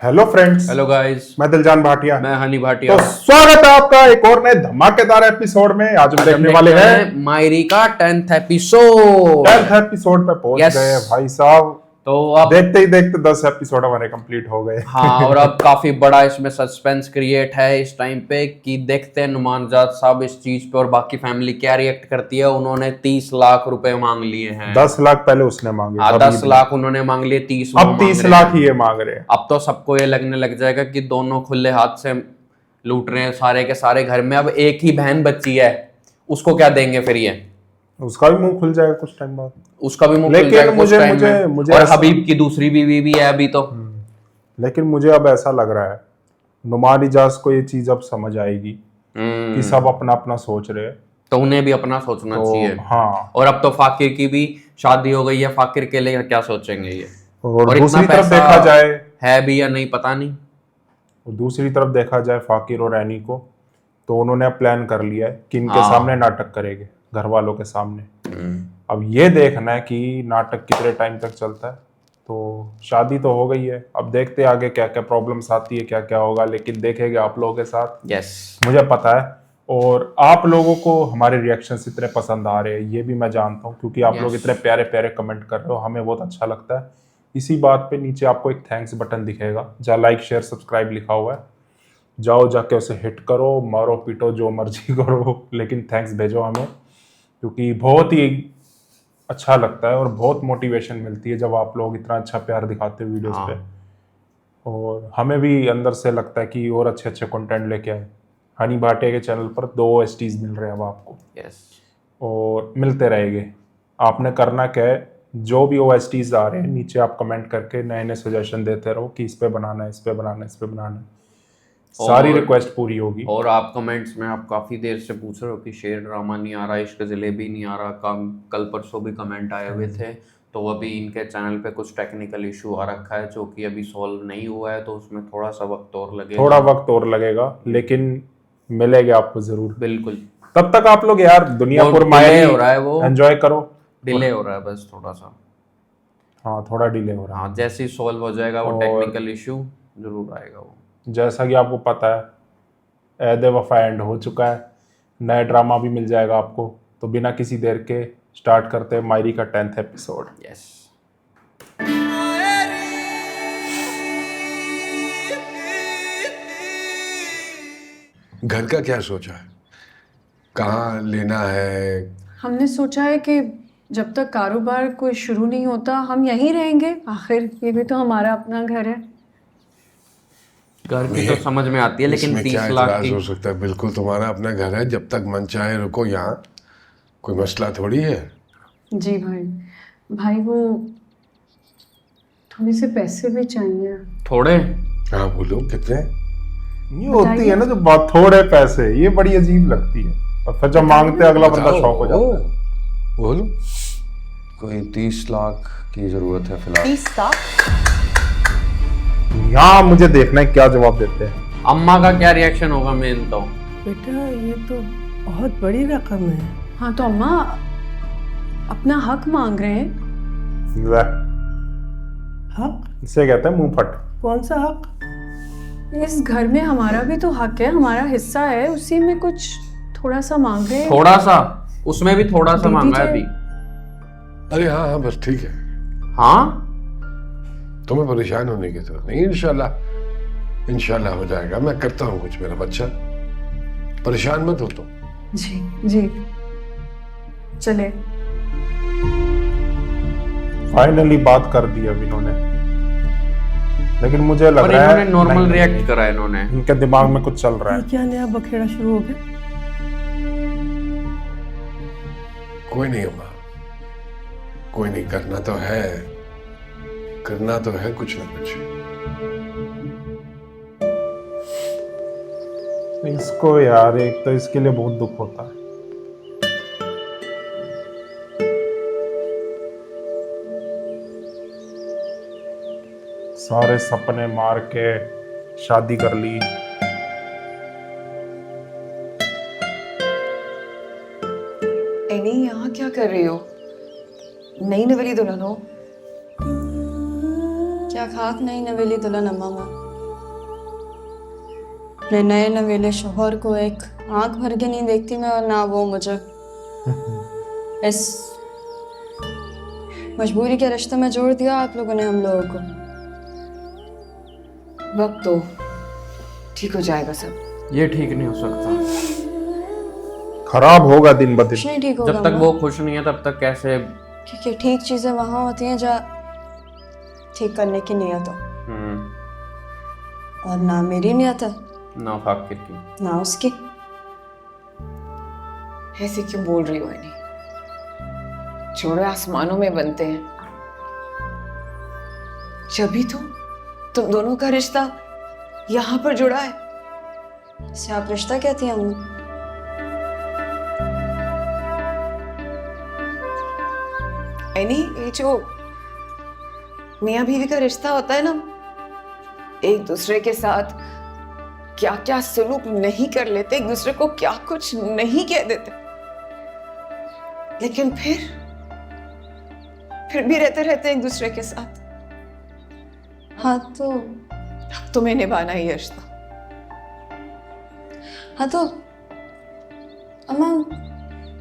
Hello friends. Hello guys, मैं दिलजान भाटिया। मैं हनी भाटिया। तो स्वागत है आपका एक और नए धमाकेदार एपिसोड में। आज हम देखने वाले हैं मायरी का 10th एपिसोड। 10th एपिसोड पे पहुंच गए हैं भाई साहब। तो अब देखते ही देखते 10 एपिसोड हमारे कंप्लीट हो गए। हाँ, और अब काफी बड़ा इसमें सस्पेंस क्रिएट है इस टाइम पे कि देखते हैं नुमानजात साहब इस चीज पे और बाकी फैमिली क्या रिएक्ट करती है। उन्होंने 30 लाख रुपए मांग लिए हैं। 10 लाख पहले उसने मांगे। हाँ, 10 लाख उन्होंने मांग लिए, 30 अब 30 लाख ही ये मांग रहे हैं। अब तो सबको ये लगने लग जाएगा कि दोनों खुले हाथ से लूट रहे हैं सारे के सारे। घर में अब एक ही बहन बच्ची है, उसको क्या देंगे फिर ये? उसका भी मुंह खुल जाएगा कुछ टाइम बाद। उसका भी मुंह खुल जाएगा कुछ टाइम में। मुझे और हबीब की दूसरी बीवी भी है अभी तो। लेकिन मुझे अब ऐसा लग रहा है नुमान इजाज को ये चीज अब समझ आएगी कि सब अपना अपना सोच रहे हैं, तो उन्हें भी अपना सोचना चाहिए। हाँ। और अब तो फाकिर की भी शादी हो गई है, फाकिर के लिए क्या सोचेंगे ये? और दूसरी तरफ देखा जाए है भी या नहीं पता नहीं। और दूसरी तरफ देखा जाए फाकिर और एनी को, तो उन्होंने अब प्लान कर लिया है कि इनके सामने नाटक करेंगे, घर वालों के सामने। अब ये देखना है कि नाटक कितने टाइम तक चलता है। तो शादी तो हो गई है, अब देखते हैं आगे क्या क्या प्रॉब्लम्स आती है, क्या क्या होगा, लेकिन देखेंगे आप लोगों के साथ। यस, मुझे पता है और आप लोगों को हमारे रिएक्शंस इतने पसंद आ रहे हैं ये भी मैं जानता हूँ, क्योंकि आप लोग इतने प्यारे प्यारे कमेंट कर रहे हो, हमें बहुत अच्छा लगता है। इसी बात पे नीचे आपको एक थैंक्स बटन दिखेगा जहाँ लाइक शेयर सब्सक्राइब लिखा हुआ है। जाओ जाके उसे हिट करो, मारो पीटो जो मर्जी करो, लेकिन थैंक्स भेजो हमें, क्योंकि बहुत ही अच्छा लगता है और बहुत मोटिवेशन मिलती है जब आप लोग इतना अच्छा प्यार दिखाते हो वीडियोस पे। और हमें भी अंदर से लगता है कि और अच्छे अच्छे कंटेंट लेके आए। हनी भाटिया के चैनल पर 2 OSTs मिल रहे हैं अब आपको। यस, और मिलते रहेंगे। आपने करना क्या है, जो भी OSTs आ रहे हैं नीचे आप कमेंट करके नए नए सजेशन देते रहो कि इस पे बनाना है, इस पे बनाना है, इस पे बनाना है। सारी रिक्वेस्ट पूरी होगी। और आप कमेंट्स में आप काफी देर से पूछ रहे हो कि शेर ड्रामा नहीं आ रहा, इश्क जलेबी नहीं आ रहा। कल परसों भी कमेंट आए हुए थे। तो अभी इनके चैनल पे कुछ टेक्निकल इशू आ रखा है जो कि अभी सॉल्व नहीं हुआ है, तो उसमें थोड़ा सा वक्त और लगेगा। थोड़ा वक्त और लगेगा, लेकिन मिलेगा आपको जरूर। बिल्कुल। तब तक आप लोग यार दुनियापुर मायरी हो रहा है, वो एंजॉय करो। डिले हो रहा है बस थोड़ा सा। हाँ, थोड़ा डिले हो रहा है। हाँ, जैसे ही सॉल्व हो जाएगा वो टेक्निकल इशू जरूर आएगा वो। जैसा कि आपको पता है ऐदे वफा एंड हो चुका है, नया ड्रामा भी मिल जाएगा आपको। तो बिना किसी देर के स्टार्ट करते हैं मायरी का 10th एपिसोड। यस। घर का क्या सोचा है, कहाँ लेना है? हमने सोचा है कि जब तक कारोबार कोई शुरू नहीं होता हम यहीं रहेंगे। आखिर ये भी तो हमारा अपना घर है। घर की तो समझ में आती है, लेकिन इसमें 30 क्या लाख इतराज की हो सकता है? बिल्कुल तुम्हारा अपना घर है, जब तक मन चाहे रुको यहाँ, कोई मसला थोड़ी है। जी भाई, भाई वो थोड़े से पैसे भी चाहिए। थोड़े? हाँ बोलो, कितने? ये होती है ना जो बात, थोड़े पैसे, ये बड़ी अजीब लगती है। और फिर जब मांगते हैं अगला बंदा शौक हो जाता है। बोलो। कोई 30 लाख की जरूरत है फिलहाल। 30 लाख? यहाँ मुझे देखना है क्या जवाब देते हैं। अम्मा का क्या रिएक्शन होगा मेन तो। बेटा ये तो बहुत बड़ी रकम है। हाँ तो अम्मा अपना हक मांग रहे हैं। ले, हक? इसे कहते हैं मुंह फट। कौन सा हक? इस घर में हमारा भी तो हक है, हमारा हिस्सा है, उसी में कुछ थोड़ा सा मांग रहे हैं। थोड़ा सा? उसमें भी थोड़ा सा मांगा है अभी। अरे हाँ हाँ बस ठीक है। हाँ, तुम्हें परेशान होने की जरूरत नहीं, इंशाल्लाह इंशाल्लाह हो जाएगा। मैं करता हूँ कुछ, मेरा बच्चा, परेशान मत हो तुम। जी जी चले। फाइनली बात कर दी अब इन्होंने, लेकिन मुझे लग रहा है नॉर्मल रिएक्ट करा है इन्होंने। इनके दिमाग में कुछ चल रहा ये है। क्या नया बखेड़ा शुरू हो गया? कोई नहीं अम्मा, कोई नहीं, करना तो है, करना तो है कुछ ना कुछ। इसको यार एक तो इसके लिए बहुत दुख होता है। सारे सपने मार के शादी कर ली। एनी यहाँ क्या कर रही हो? नई नवेली दुल्हन हो? क्या खाक नहीं नवेली दुल्हन अम्मा माँ। अपने नए नवेले शोहर को एक आंख भर के नहीं देखती मैं, और ना वो मुझे। इस मजबूरी के रिश्ते में जोड़ दिया आप लोगों ने हम लोगों को। वक्त तो ठीक हो जाएगा सब। ये ठीक नहीं हो सकता। खराब होगा दिन ब दिन। कुछ नहीं ठीक होगा जब तक अम्मा। वो खुश नहीं है तब तक कैसे? क्योंकि ठीक चीजें वहां होती हैं जहाँ ठीक करने की नियत हो, और ना मेरी नियत है ना फाकिर की। ना उसकी। ऐसे क्यों बोल रही हो एनी? जोड़े आसमानों में बनते हैं, जभी तो तुम दोनों का रिश्ता यहाँ पर जुड़ा है। इसे आप रिश्ता कहती हैं अम्मा? एनी, ये जो मियाँ बीवी का रिश्ता होता है ना, एक दूसरे के साथ क्या क्या सलूक नहीं कर लेते, एक दूसरे को क्या कुछ नहीं कह देते, लेकिन फिर भी रहते रहते एक दूसरे के साथ। हाँ तो अब तुम्हें निभाना ही है रिश्ता। हाँ तो अम्मा,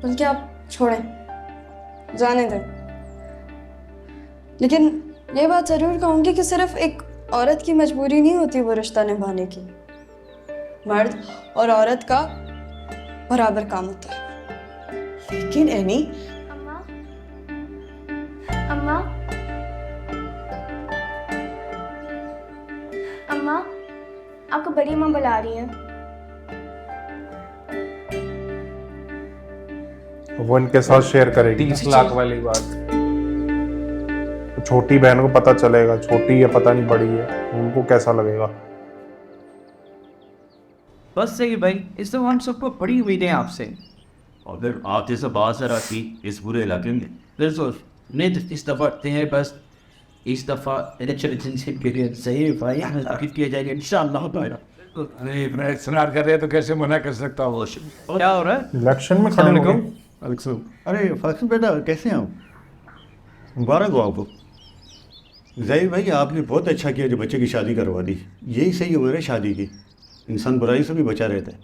बल्कि आप छोड़ें, जाने दें। लेकिन ये बात जरूर कहूंगी कि सिर्फ एक औरत की मजबूरी नहीं होती वो रिश्ता निभाने की। मर्द और औरत का बराबर काम होता है। लेकिन एनी, अम्मा, अम्मा, अम्मा, आपको बड़ी अम्मा बुला रही हैं। वो इनके साथ शेयर करेगी 30 लाख वाली बात। छोटी बहन को पता चलेगा, छोटी है पता नहीं बड़ी है, उनको कैसा लगेगा। बस सही भाई, इस दफा हम सबको बड़ी उम्मीदें आपसे। और फिर आप जैसा बादशाह की इस पूरे इलाके में नहीं तो इस दफा हैं, बस इस दफा इलेक्शन के लिए सही भाई ताकीद किया जाएगा इंशाअल्लाह ताला। अरे इतना इसरार कर रहे हैं तो कैसे मना कर सकता हूँ? क्या हो रहा है? इलेक्शन में खड़े होंगे। अरे फाकिर बेटा कैसे हैं आप? मुबारक हो आपको। ज़हीर भाई आपने बहुत अच्छा किया जो बच्चे की शादी करवा दी। यही सही उम्र है शादी की, इंसान बुराई से भी बचा रहता है।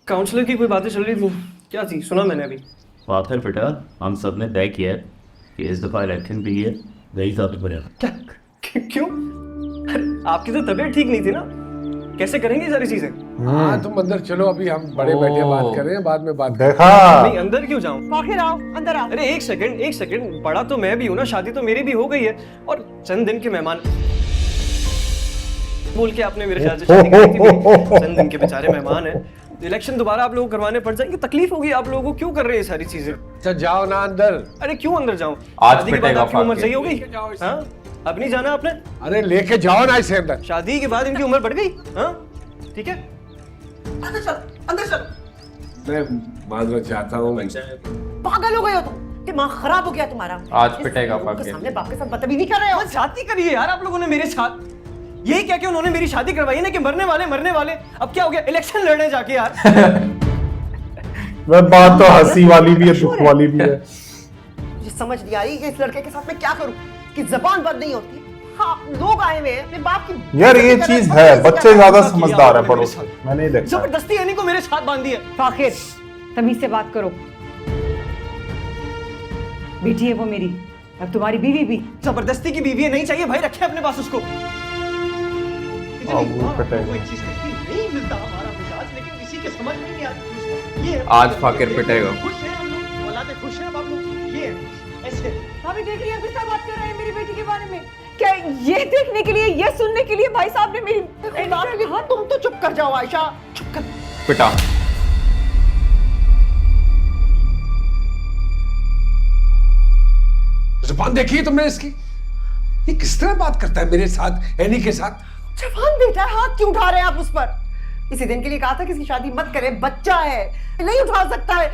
काउंसलर की कोई बातें चल रही थी, क्या थी? सुना मैंने अभी। फाकिर बेटा हम सब ने तय किया है कि इस दफ़ा इलेक्शन भी है वही साबित बनेगा। क्या? क्यों? आपकी तो तबीयत ठीक नहीं थी ना, कैसे करेंगे सारी चीजें? हाँ तुम अंदर चलो, अभी हम बड़े बैठे बात करें, बाद में बात देखा। नहीं अंदर क्यों जाऊं? आखिर आओ, अंदर आओ। अरे एक सेकंड, बड़ा तो मैं भी हूं ना, शादी तो मेरी भी हो गई है, और चंद दिन के मेहमान बोल के आपने मेरे ख्याल से शादी करी थी मेरी। चंद दिन के बेचारे मेहमान हैं, इलेक्शन दोबारा आप लोगों को करवाने पड़ जाएंगे, तकलीफ होगी आप लोगों को। क्यों कर रहे हैं सारी चीजें? अच्छा जाओ ना अंदर। अरे क्यों अंदर जाऊं? आज शादी के बाद पिटेगा आपकी उम्र फाकिर। सही हो गई? हाँ, अब नहीं जाना आपने? अरे लेके जाओ ना इसे अंदर। शादी के बाद इनकी उम्र बढ़ गई। हाँ ठीक है, अंदर चल, अंदर चल। मैं माजरत चाहता हूँ। पागल हो गए हो तुम, दिमाग खराब हो गया तुम्हारा। आज पिटेगा लोगों के फाकिर। सामने बाप के साथ बदतमीजी कर रहे हो। शादी करी है यार आप लोगों ने मेरे साथ। यही क्या कि उन्होंने मेरी शादी करवाई है ना कि मरने वाले। अब क्या हो गया, इलेक्शन लड़ने जाके यार। वह बात तो हंसी वाली भी है, दुख वाली भी है। मुझे समझ नहीं आ रही कि इस लड़के के साथ मैं क्या करूं कि जबान बंद नहीं होती। हाँ लोग आए हुए हैं अपने बाप की। यार ये चीज है, बच्चे ज्यादा समझदार है बड़ों से, मैं नहीं देखता। जबरदस्ती यानी को मेरे साथ बांधी है। फाकिर तमीज से बात करो, बेटी है वो मेरी, अब तुम्हारी बीवी भी। जबरदस्ती की बीवी है, नहीं चाहिए भाई, रखे अपने पास उसको। पिटेगा। नहीं मिलता हमारा मिजाज, लेकिन किसी के समझ में नहीं आती। ये आज फाकिर पिटेगा। खुश हैं हम लोग, औलादे खुश हैं अब आप लोग। ये ऐसे भाभी देख रही है, कितना बात कर रहे हैं मेरी बेटी के बारे में। क्या ये देखने के लिए, ये सुनने के लिए भाई साहब ने मेरी बात की? हाँ तुम तो चुप कर जाओ आयशा, चुप कर। पिटा। जुबान देखी है तुमने इसकी? ये किस तरह बात करता है मेरे साथ, एनी के साथ? जवान बेटा, हाथ क्यों उठा रहे हैं आप उस पर? इसी दिन के लिए कहा था कि इसकी शादी मत करे, बच्चा है, नहीं उठा सकता है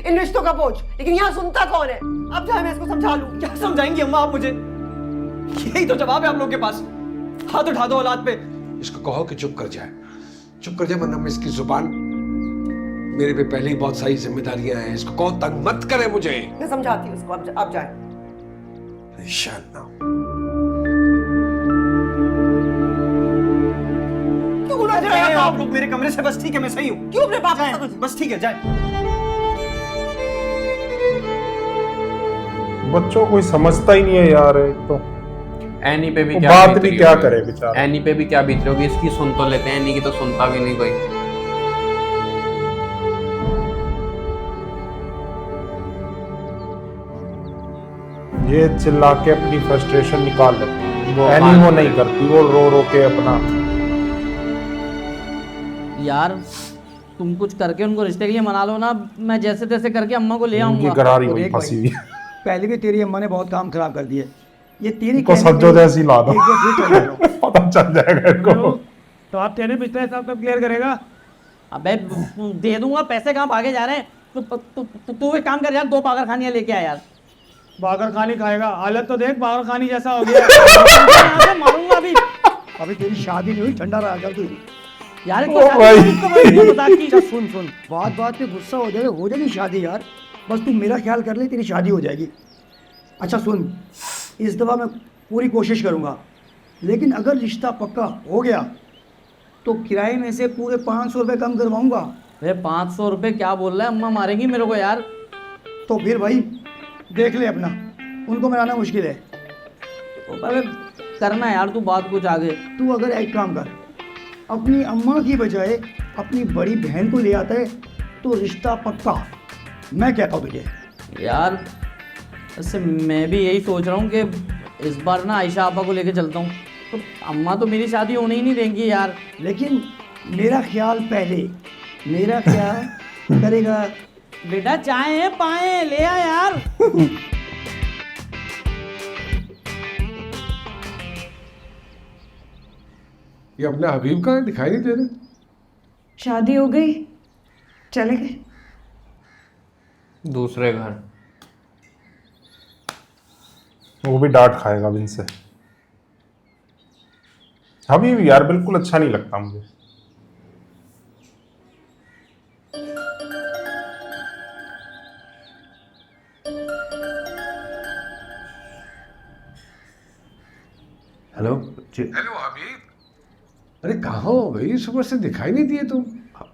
इन रिश्तों का बोझ, लेकिन यहाँ सुनता कौन है? अब चाहे मैं इसको समझा लूं। क्या समझाएंगी अम्मा आप मुझे? यही तो जवाब है आप लोगों के पास। हाथ उठा दो औलाद पे। इसको कहो कि चुप कर जाए, वरना मैं इसकी जुबान, मेरे पे पहले ही बहुत सारी जिम्मेदारियां हैं। इसको कहो तंग मत करे मुझे। मैं समझाती हूँ उसको, अब जाए। आप लोग मेरे कमरे से, बस ठीक है मैं सही हूँ। क्यों अपने बाप जाएं, से कुछ? बस ठीक है जाए। बच्चों कोई समझता ही नहीं है यार। एक तो एनी पे भी वो क्या बात बीत भी रही क्या होगी। करे बेचारा। एनी पे भी क्या बीत रही होगी, इसकी सुन तो लेते हैं, एनी की तो सुनता भी नहीं कोई। ये चिल्ला के अपनी फ्रस्ट्रेशन निकाल लेती है। वो एनी बात वो है। नहीं करती, वो रो रो के अपना। यार तुम कुछ करके उनको रिश्ते के लिए मना लो ना, मैं जैसे तैसे करके अम्मा को ले उनकी आऊंगा। गरारी और वही एक फंसी हुई है। पहले भी तेरी अम्मा ने बहुत काम खराब कर दिए। ये तेरी इनको कहने सज्जो पे जैसी ला दो। एक बार फिर चल जाओ। पता चल जाएगा इनको। तो आप तेरे पिछले हिसाब कब क्लियर करेगा? अबे दे दूंगा, पैसे कहाँ भागे जा रहे हैं। तू एक काम कर यार, 2 पागल खानियाँ लेके आ यार। बागर खानी खाएगा, हालत तो देख बागर खानी जैसा हो गया। मारूंगा अभी। अभी तेरी शादी नहीं हुई, ठंडा रहा कर तू। यार ओ भाई। अच्छा सुन सुन, बात बात पे गुस्सा हो जाएगी शादी यार। बस तू मेरा ख्याल कर ले, तेरी शादी हो जाएगी। अच्छा सुन, इस दफ़ा मैं पूरी कोशिश करूँगा, लेकिन अगर रिश्ता पक्का हो गया तो किराए में से पूरे 500 रुपये कम करवाऊँगा। अरे 500 रुपये क्या बोल रहा है, अम्मा मारेंगी मेरे को यार। तो फिर भाई देख ले अपना, उनको मनाना मुश्किल है। अबे करना यार तू बात कुछ आगे। तू अगर एक काम कर, अपनी अम्मा की बजाय अपनी बड़ी बहन को ले आता है तो रिश्ता पक्का। मैं कहता हूँ तुझे यार वैसे मैं भी यही सोच रहा हूँ कि इस बार ना आयशा आपा को लेके चलता हूँ। तो अम्मा तो मेरी शादी होने ही नहीं देंगी यार। लेकिन मेरा ख्याल पहले, मेरा ख्याल करेगा। बेटा चाय है पाए ले आ यार। ये अपना हबीब कहाँ है? दिखाई नहीं दे रहे। शादी हो गई, चले गए। दूसरे घर। वो भी डांट खाएगा अब इनसे। अभी भी यार बिल्कुल अच्छा नहीं लगता मुझे। हेलो जी हेलो हबीब, अरे कहाँ हो भाई? सुबह से दिखाई नहीं दिए तुम।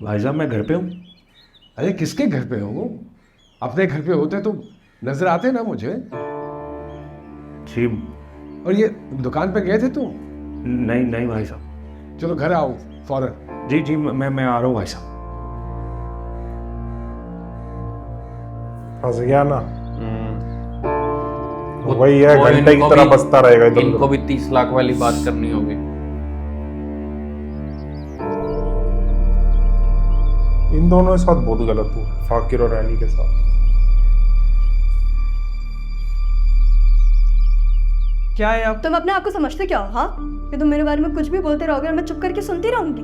भाई साहब मैं घर पे हूँ। अरे किसके घर पे हो? अपने घर पे होते तो नजर आते ना मुझे। जी और ये दुकान पे गए थे तुम? नहीं नहीं भाई साहब। चलो घर आओ फौरन। जी जी मैं आ रहा हूँ भाई साहब। फंस गया ना। वही है, वो घंटे की इनको तरह भी- बजता रहेगा इधर इनको उधर। भी 30 लाख वाली बात करनी होगी। इन दोनों के साथ बहुत गलत हुआ, फाकिर और रैनी के साथ। क्या है आप? तुम अपने आप को समझते क्या हो? हाँ, कि तुम मेरे बारे में कुछ भी बोलते रहोगे और मैं चुप करके सुनती रहूंगी।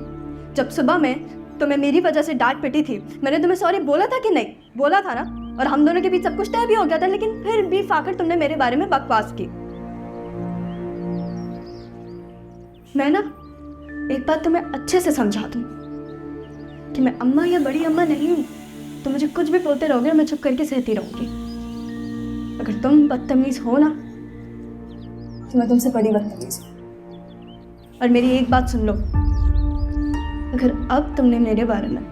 जब सुबह में तुम्हें मेरी वजह से डांट पिटी थी, मैंने तुम्हें सॉरी बोला था कि नहीं? बोला था ना। और हम दोनों के बीच सब कुछ तय भी हो गया था, लेकिन फिर भी फाकिर तुमने मेरे बारे में बकवास की। मैं ना एक बात तुम्हें अच्छे से समझा दूं कि मैं अम्मा या बड़ी अम्मा नहीं हूं। तुम मुझे कुछ भी बोलते रहोगे, मैं चुप करके सहती रहूंगी। अगर तुम बदतमीज हो ना तो मैं तुमसे बड़ी बदतमीज हूँ। और मेरी एक बात सुन लो, अगर अब तुमने मेरे बारे में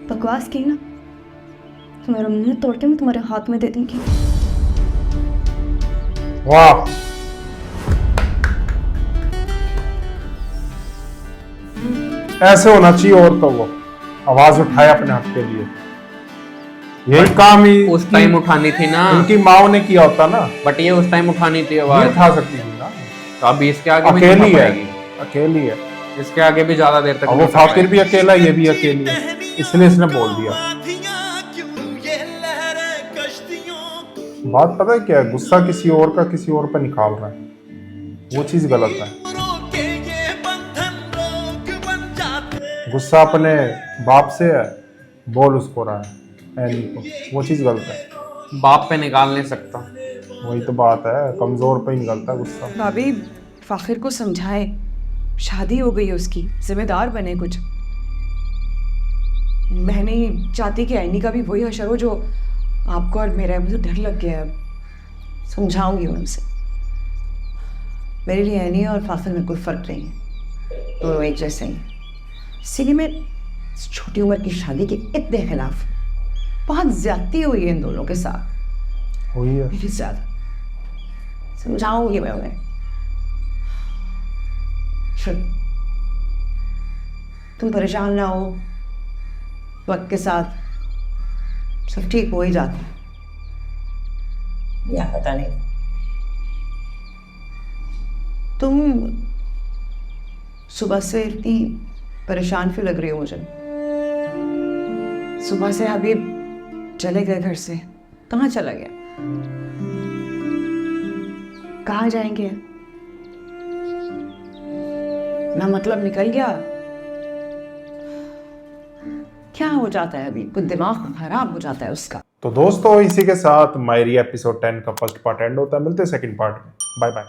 बकवास की ना तो मेरा मुंह तोड़ के मैं तुम्हारे हाथ में दे दूंगी। वाह, ऐसे होना चाहिए। और तो वो आवाज उठाए अपने हक के लिए। यही काम ही उस टाइम उठानी थी ना। उनकी माँ ने किया होता ना। बट ये उस टाइम उठानी थी नहीं आवाज। उठा सकती थी ना। तो अभी इसके आगे भी अकेली नहीं उठा है, पाएगी। अकेली है। इसके आगे भी ज्यादा देर तक अब वो नहीं उठा फाकिर पाएगी। भी अकेला, ये भी अकेली है, इसलिए इसने बोल दिया। बात पता है क्या है? गुस्सा किसी और का किसी और पर निकाल रहा है, वो चीज गलत है। गुस्सा अपने बाप से है, बोल उसको रहा है एनी को, वो चीज गलत है। बाप पे निकाल नहीं सकता। वही तो बात है, कमजोर पे ही निकलता है गुस्सा। भाभी फाखिर को समझाए, शादी हो गई है उसकी, जिम्मेदार बने कुछ। मैं नहीं चाहती कि ऐनी का भी वही हशर हो जो आपको और मेरा है। मुझे डर लग गया है। समझाऊंगी उनसे। मेरे लिए ऐनी और फाखिर में कोई फ़र्क नहीं है, दोनों एक जैसे ही। इसीलिए मैं इस छोटी उम्र की शादी के इतने खिलाफ। बहुत ज्यादती हुई है इन दोनों के साथ, हुई है। मेरे ज्यादा। समझाऊंगी मैं उन्हें। तुम परेशान ना हो, वक्त के साथ सब ठीक हो ही जाता है, या पता नहीं। तुम सुबह से इतनी परेशान क्यों लग रही हो मुझे? सुबह से हबीब चले गए घर से, कहाँ चला गया? कहाँ जाएंगे? ना मतलब निकल गया? क्या हो जाता है अभी? कुछ दिमाग खराब हो जाता है उसका। तो दोस्तों इसी के साथ मायरी एपिसोड 10 का फर्स्ट पार्ट एंड होता है। मिलते हैं सेकंड पार्ट में। Bye bye.